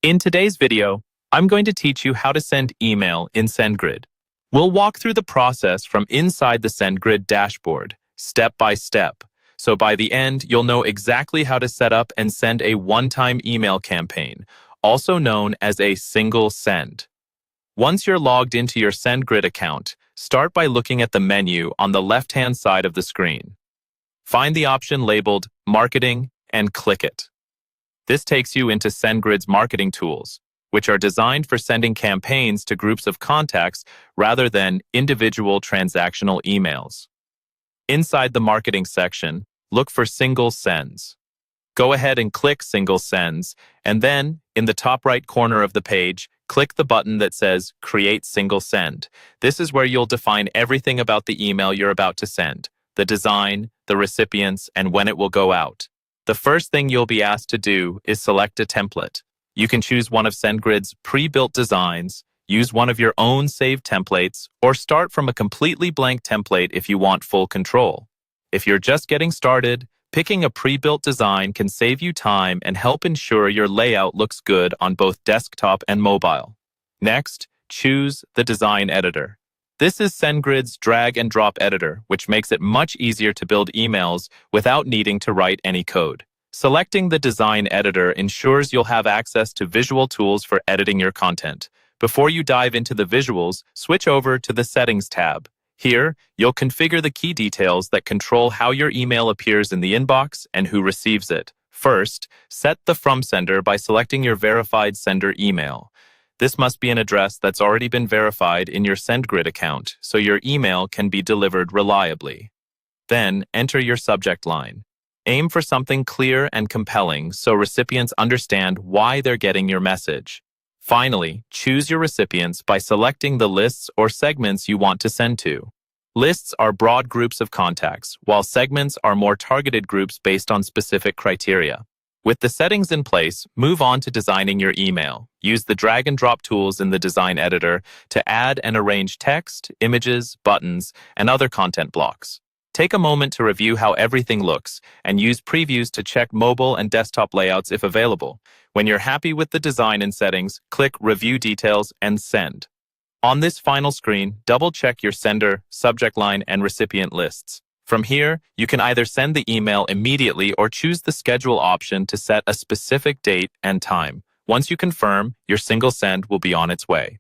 In today's video, I'm going to teach you how to send email in Sendgrid. We'll walk through the process from inside the Sendgrid dashboard, step by step, so by the end, you'll know exactly how to set up and send a one-time email campaign, also known as a single send. Once you're logged into your Sendgrid account, start by looking at the menu on the left-hand side of the screen. Find the option labeled Marketing and click it. This takes you into Sendgrid's marketing tools, which are designed for sending campaigns to groups of contacts rather than individual transactional emails. Inside the marketing section, look for Single Sends. Go ahead and click Single Sends, and then, in the top right corner of the page, click the button that says Create Single Send. This is where you'll define everything about the email you're about to send, the design, the recipients, and when it will go out. The first thing you'll be asked to do is select a template. You can choose one of Sendgrid's pre-built designs, use one of your own saved templates, or start from a completely blank template if you want full control. If you're just getting started, picking a pre-built design can save you time and help ensure your layout looks good on both desktop and mobile. Next, choose the design editor. This is Sendgrid's drag and drop editor, which makes it much easier to build emails without needing to write any code. Selecting the design editor ensures you'll have access to visual tools for editing your content. Before you dive into the visuals, switch over to the Settings tab. Here, you'll configure the key details that control how your email appears in the inbox and who receives it. First, set the From Sender by selecting your verified sender email. This must be an address that's already been verified in your Sendgrid account, so your email can be delivered reliably. Then, enter your subject line. Aim for something clear and compelling so recipients understand why they're getting your message. Finally, choose your recipients by selecting the lists or segments you want to send to. Lists are broad groups of contacts, while segments are more targeted groups based on specific criteria. With the settings in place, move on to designing your email. Use the drag and drop tools in the design editor to add and arrange text, images, buttons, and other content blocks. Take a moment to review how everything looks and use previews to check mobile and desktop layouts if available. When you're happy with the design and settings, click Review Details and Send. On this final screen, double-check your sender, subject line, and recipient lists. From here, you can either send the email immediately or choose the schedule option to set a specific date and time. Once you confirm, your single send will be on its way.